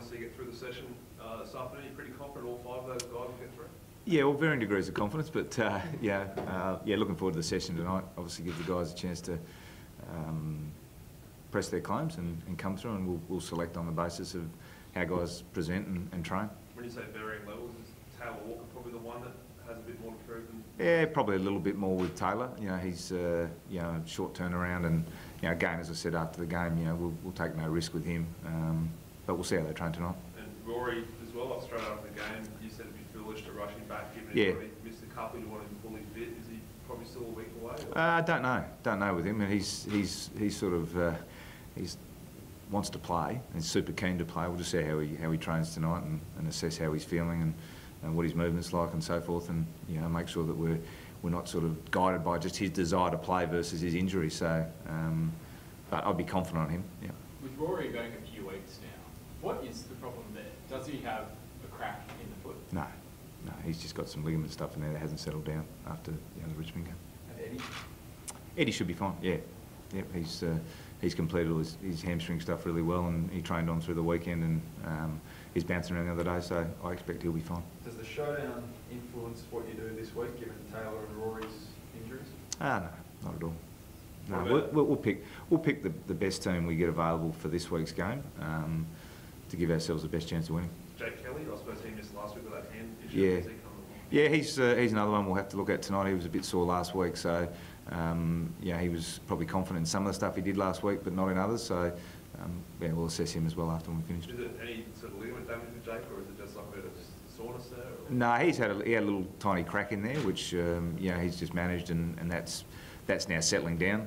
see you get through the session this afternoon. You're pretty confident all 5 of those guys will get through? Yeah, well, varying degrees of confidence, but looking forward to the session tonight. Obviously, give the guys a chance to press their claims and come through, and we'll select on the basis of how guys present and train. When you say varying levels, is Taylor Walker probably the one that has a bit more to prove? Yeah, probably a little bit more with Taylor. You know, he's short turnaround, and again, as I said after the game, we'll take no risk with him, but we'll see how they train tonight. And Rory as well, like straight after the game, you said it'd be foolish to rush him back, given he's already missed a couple. You want him fully fit. Is he probably still a week away? I don't know with him. He's sort of wants to play and super keen to play. We'll just see how he trains tonight and assess how he's feeling and what his movement's like and so forth, and make sure that we're not sort of guided by just his desire to play versus his injury. So, but I'd be confident on him. Yeah. With Rory going a few weeks now, what is the problem there? Does he have a crack in the foot? No, he's just got some ligament stuff in there that hasn't settled down after the Richmond game. And Eddie should be fine. Yeah, he's completed all his hamstring stuff really well, and he trained on through the weekend, and he's bouncing around the other day, so I expect he'll be fine. Does the showdown influence what you do this week, given Taylor and Rory's injuries? No, not at all. No, we'll pick the best team we get available for this week's game to give ourselves the best chance of winning. Jake Kelly, I suppose he missed last week with that hand issue. Yeah, he's another one we'll have to look at tonight. He was a bit sore last week, so he was probably confident in some of the stuff he did last week, but not in others. So we'll assess him as well after we finish. Is it any sort of ligament damage with Jake, or is it just like a bit of soreness there? Or? No, he had a little tiny crack in there, which he's just managed, and that's now settling down.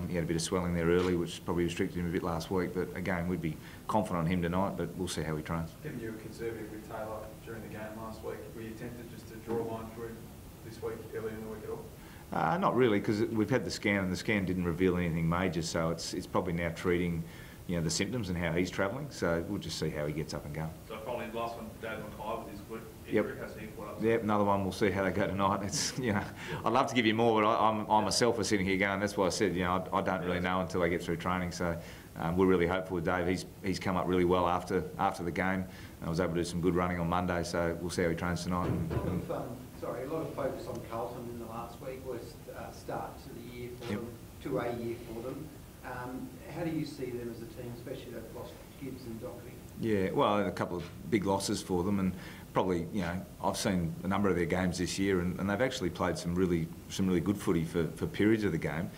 He had a bit of swelling there early, which probably restricted him a bit last week. But again, we'd be confident on him tonight, but we'll see how he trains. Given you were conservative with Taylor during the game last week, were you tempted just to draw a line through this week, early in the week at all? Not really, because we've had the scan, and the scan didn't reveal anything major. So it's probably now treating the symptoms and how he's travelling. So we'll just see how he gets up and going. So finally, the last one, Dave Mackay with his foot injury. Has he caught up? Yep, another one. We'll see how they go tonight. It's I'd love to give you more, but I myself was sitting here going. That's why I said I don't really know until they get through training. So we're really hopeful with Dave. He's come up really well after the game. I was able to do some good running on Monday. So we'll see how he trains tonight. A lot of focus on Carlton in the last week was start to the year for them, to a year for them. How do you see them as a team, especially they've lost Gibbs and Doherty? Yeah, well, a couple of big losses for them, and probably I've seen a number of their games this year, and they've actually played some really good footy for periods of the game.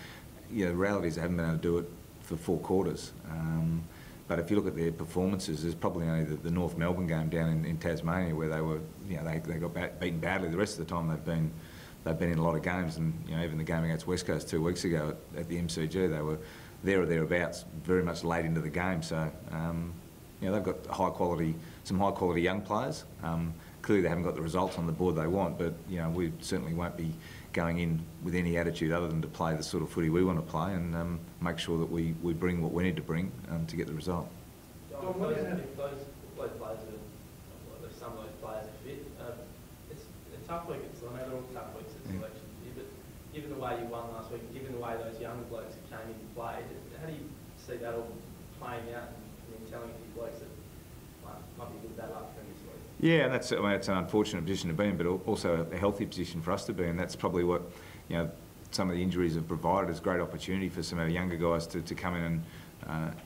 The reality is they haven't been able to do it for 4 quarters. But if you look at their performances, there's probably only the North Melbourne game down in Tasmania where they were, they got beaten badly. The rest of the time they've been in a lot of games, and even the game against West Coast 2 weeks ago at the MCG, they were there or thereabouts, very much late into the game. So they've got some high quality young players. Clearly they haven't got the results on the board they want, but we certainly won't be going in with any attitude other than to play the sort of footy we want to play, and make sure that we bring what we need to bring to get the result. If those players some of those players are fit, it's a tough week. I know they're all tough weeks at selection year, but given the way you won last week, given the way those young blokes that came in and played, how do you see that all playing out and telling a few blokes that might be a good bad luck for them this week? Yeah, and it's an unfortunate position to be in, but also a healthy position for us to be in. That's probably what some of the injuries have provided is great opportunity for some of our younger guys to come in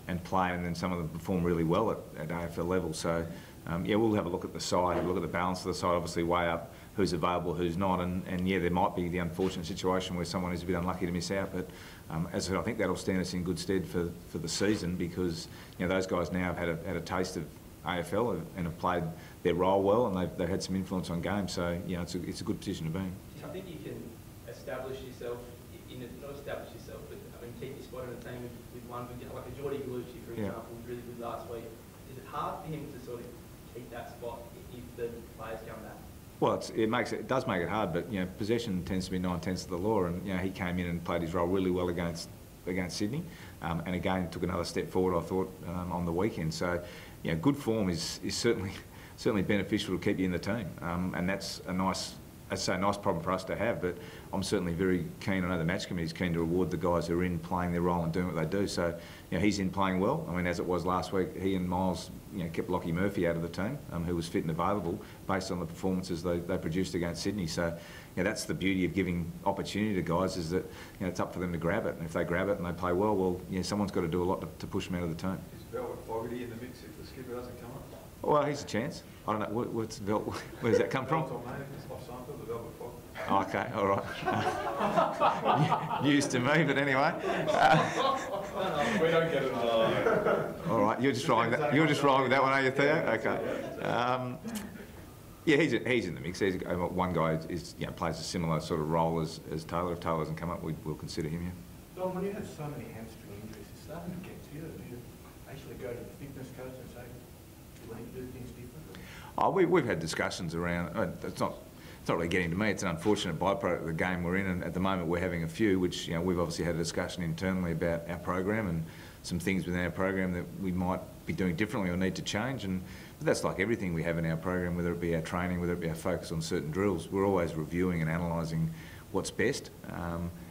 and play, and then some of them perform really well at AFL level. So we'll have a look at the side, have a look at the balance of the side, obviously weigh up who's available, who's not, and there might be the unfortunate situation where someone is a bit unlucky to miss out, but as I said, I think that'll stand us in good stead for the season, because those guys now have had a taste of AFL and have played their role well, and they've had some influence on games, so it's a good position to be in. I think you can establish yourself, not establish yourself, but keep your spot in the team with one good, like a Geordie Gallucci, for example, was really good last week. Is it hard for him to sort of keep that spot if the players come back? Well, it does make it hard, but possession tends to be 9/10 of the law, and he came in and played his role really well against Sydney, and again took another step forward, I thought, on the weekend. So, good form is certainly beneficial to keep you in the team, and that's a I say, a nice problem for us to have, but I'm certainly very keen. I know the match committee is keen to reward the guys who are in playing their role and doing what they do. So, he's in playing well. I mean, as it was last week, he and Miles, kept Lockie Murphy out of the team, who was fit and available based on the performances they produced against Sydney. So, that's the beauty of giving opportunity to guys, is that, it's up for them to grab it. And if they grab it and they play well, someone's got to do a lot to push them out of the team. Is Velvet Fogarty in the mix if the skipper doesn't come up? Well, he's a chance. I don't know, where does that come from? Velvet, mate, it's off Seinfeld, the Velvet Fogarty. Oh, okay, all right. News to me, but anyway. We don't get it. All right, you're just rolling with that one, are you, Theo? Okay. He's in the mix. One guy plays a similar sort of role as Taylor. If Taylor doesn't come up, we'll consider him. Don, when you have so many hamstring injuries, it's starting to get to you. Do you actually go to the fitness coach and say, do we need to do things differently? We've had discussions around. It's not really getting to me. It's an unfortunate byproduct of the game we're in, and at the moment we're having a few, which we've obviously had a discussion internally about our program and some things within our program that we might be doing differently or need to change. But that's like everything we have in our program, whether it be our training, whether it be our focus on certain drills. We're always reviewing and analysing what's best.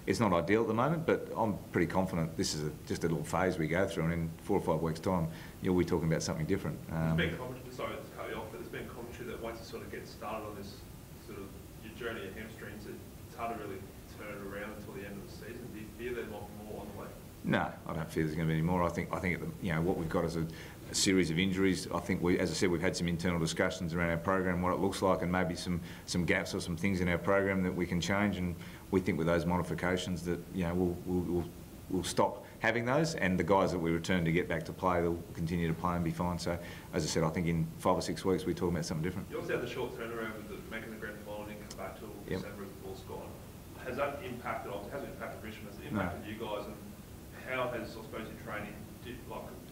It's not ideal at the moment, but I'm pretty confident this is just a little phase we go through, and in 4 or 5 weeks' time, you'll be talking about something different. There's been commentary, sorry to cut you off, but there's been commentary that once you sort of get started on this sort of your journey of hamstrings, it's hard to really turn it around until the end of the season. Do you fear there's more on the way? No, I don't fear there's going to be any more. I think what we've got is a series of injuries. I think as I said, we've had some internal discussions around our program, what it looks like, and maybe some gaps or some things in our program that we can change. And we think with those modifications that we'll stop having those, and the guys that we return to get back to play, they'll continue to play and be fine. So, as I said, I think in 5 or 6 weeks we're talking about something different. You also had the short turnaround with making the grand final and come back till December if the ball's gone. Has that impacted? It hasn't impacted Richmond. Has it impacted you guys? And how has, I suppose, your training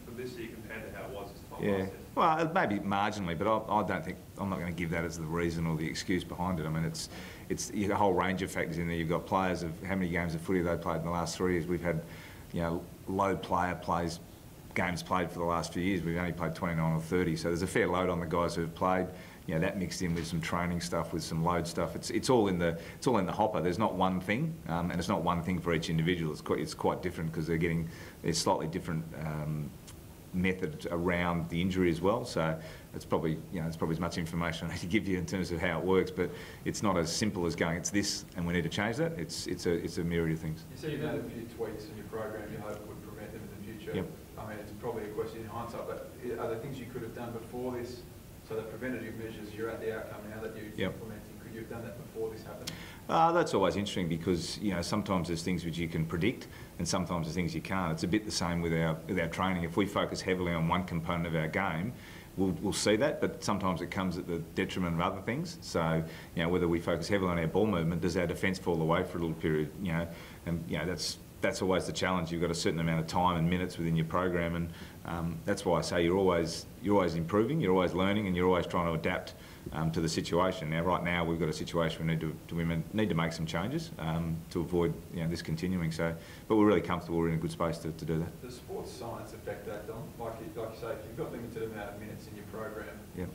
for this year compared to how it was this time last year? Well, maybe marginally, but I don't think I'm not going to give that as the reason or the excuse behind it. I mean, it's a whole range of factors in there. You've got players of how many games of footy they played in the last 3 years. We've had load player plays games played for the last few years. We've only played 29 or 30, so there's a fair load on the guys who've played. That mixed in with some training stuff, with some load stuff. It's all in the hopper. There's not one thing, and it's not one thing for each individual. It's quite different because there's slightly different methods around the injury as well. So it's probably as much information I need to give you in terms of how it works, but it's not as simple as going it's this and we need to change that. It's a myriad of things. You see, you've had a few tweaks in your program you hope would prevent them in the future. Yep. I mean, it's probably a question in hindsight, but are there things you could have done before this? So the preventative measures, you're at the outcome now that you're implementing. Could you have done that before this happened? That's always interesting because sometimes there's things which you can predict and sometimes there's things you can't. It's a bit the same with our training. If we focus heavily on one component of our game, we'll see that, but sometimes it comes at the detriment of other things. So whether we focus heavily on our ball movement, does our defence fall away for a little period? That's always the challenge. You've got a certain amount of time and minutes within your program, and that's why I say you're always improving, you're always learning, and you're always trying to adapt to the situation. Now, right now, we've got a situation we need to make some changes to avoid this continuing. So, but we're really comfortable. We're in a good space to do that. Does sports science affect that, Don? Like you say, if you've got limited amount of minutes in your program, you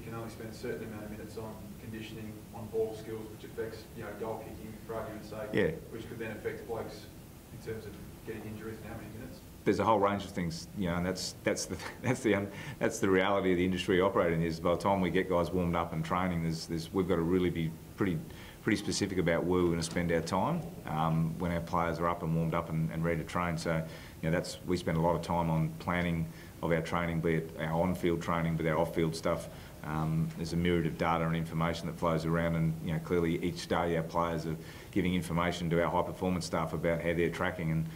can only spend a certain amount of minutes on conditioning, on ball skills, which affects goal kicking, for argument's sake, which could then affect blokes in terms of getting injuries and how many minutes. There's a whole range of things, and that's the reality of the industry operating. Is by the time we get guys warmed up and training, we've got to really be pretty specific about where we're going to spend our time when our players are up and warmed up and ready to train. So, we spend a lot of time on planning of our training, be it our on-field training, but our off-field stuff. There's a myriad of data and information that flows around, and clearly each day our players are giving information to our high-performance staff about how they're tracking, and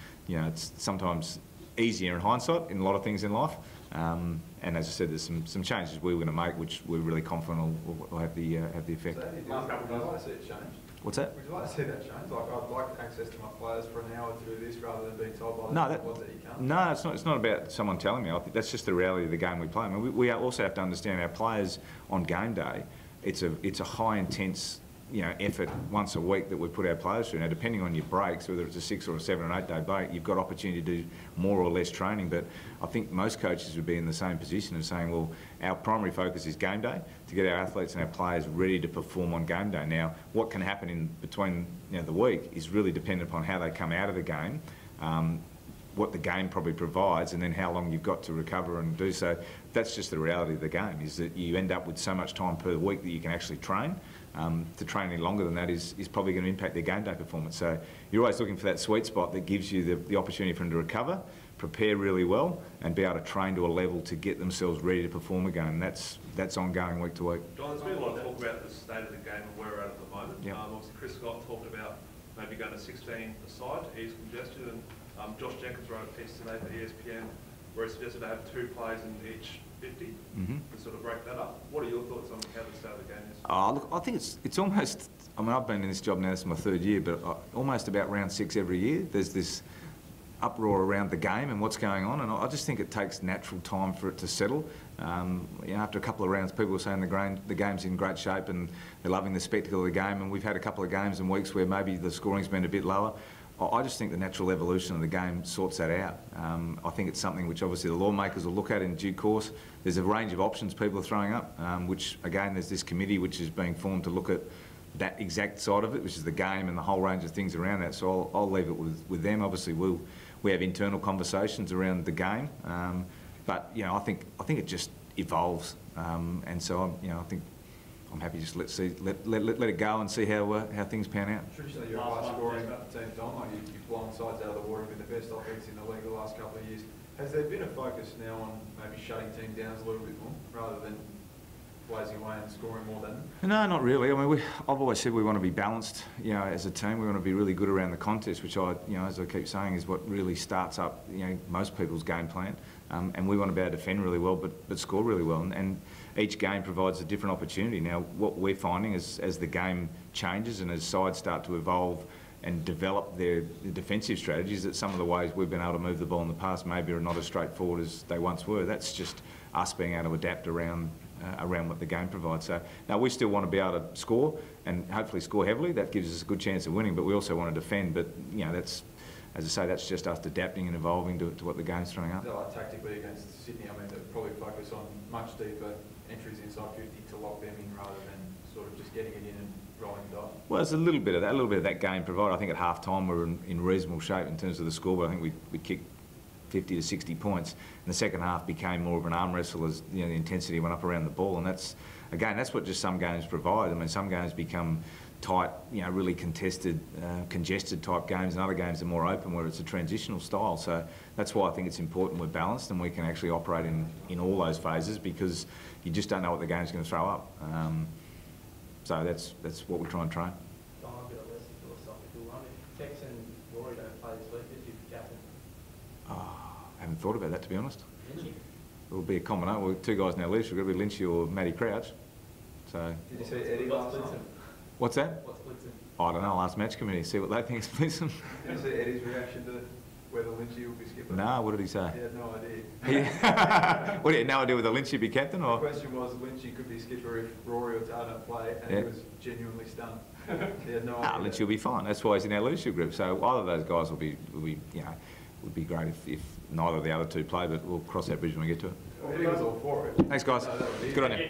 it's sometimes easier in hindsight in a lot of things in life. And as I said, there's some changes we're going to make, which we're really confident will have the effect. So would you like to see it change? What's that? Would you like to see that change? Like, I'd like access to my players for an hour to do this rather than being told by the board that you can't. No, it's not about someone telling me. I think that's just the reality of the game we play. I mean, we also have to understand our players on game day. It's a high intense effort once a week that we put our players through. Now, depending on your breaks, whether it's a 6 or a 7 or 8 day break, you've got opportunity to do more or less training. But I think most coaches would be in the same position of saying, well, our primary focus is game day, to get our athletes and our players ready to perform on game day. Now, what can happen in between the week is really dependent upon how they come out of the game, what the game probably provides, and then how long you've got to recover and do so. That's just the reality of the game, is that you end up with so much time per week that you can actually train. To train any longer than that is probably going to impact their game day performance. So you're always looking for that sweet spot that gives you the opportunity for them to recover, prepare really well, and be able to train to a level to get themselves ready to perform again. And that's ongoing week to week. John, there's been a lot of talk about the state of the game and where we're at the moment. Yep. Obviously, Chris Scott talked about maybe going to 16 aside to ease congestion, and Josh Jenkins wrote a piece today for ESPN where he suggested to have 2 plays in each 50 to sort of break that up. What are your thoughts on how the state of the game is? Look, I think it's almost, I mean, I've been in this job now, this is my 3rd year, but almost about round 6 every year, there's this uproar around the game and what's going on, and I just think it takes natural time for it to settle. After a couple of rounds, people are saying the game's in great shape and they're loving the spectacle of the game, and we've had a couple of games and weeks where maybe the scoring's been a bit lower. I just think the natural evolution of the game sorts that out. I think it's something which obviously the lawmakers will look at in due course. There's a range of options people are throwing up, which again, there's this committee which is being formed to look at that exact side of it, which is the game and the whole range of things around that. So I'll leave it with them. Obviously, we have internal conversations around the game, but I think it just evolves, and so I think I'm happy just let it go and see how things pan out. Traditionally, you're a high scoring team, Dom. You've blown sides out of the water, been the best offence in the league the last couple of years. Has there been a focus now on maybe shutting teams down a little bit more, rather than blazing away and scoring more than them? No, not really. I mean, I've always said we want to be balanced. As a team, we want to be really good around the contest, which as I keep saying, is what really starts up most people's game plan. And we want to be able to defend really well, but score really well. And each game provides a different opportunity. Now, what we're finding is as the game changes and as sides start to evolve and develop their defensive strategies, that some of the ways we've been able to move the ball in the past maybe are not as straightforward as they once were. That's just us being able to adapt around what the game provides. So now we still want to be able to score and hopefully score heavily. That gives us a good chance of winning, but we also want to defend. But that's, as I say, that's just us adapting and evolving to what the game's throwing up. Like tactically against Sydney, I mean, they'll probably focus on much deeper entries inside 50 to lock them in rather than sort of just getting it in and rolling the dice. Well, there's a little bit of that game provided. I think at half-time we were in reasonable shape in terms of the score, but I think we kicked 50 to 60 points. And the second half became more of an arm wrestle as the intensity went up around the ball, and that's what just some games provide. I mean, some games become tight, really contested, congested type games, and other games are more open where it's a transitional style. So that's why I think it's important we're balanced and we can actually operate in all those phases, because you just don't know what the game's going to throw up. So that's what we try and train. John, I've got a less philosophical one. If Tex and Rory don't play this week, who's your captain? I haven't thought about that, to be honest. Lynchy. It'll be a combination. Well, 2 guys in our leadership, it'll be Lynchy or Matty Crouch. So. Did you see Eddie last night? What's that? What's Blitzen? I don't know. I'll ask match committee, see what they think is Blitzen. Did you see Eddie's reaction to whether Lynchy will be skipper? No, what did he say? He had no idea. What, he had no idea whether Lynchy be captain or? The question was Lynchy could be skipper if Rory or Tara don't play, and he was genuinely stunned. He had no idea. Lynchy will be fine. That's why he's in our leadership group. So either of those guys would be great if neither of the other 2 play, but we'll cross that bridge when we get to it. Well, he was all for it. Thanks, guys. Good on you.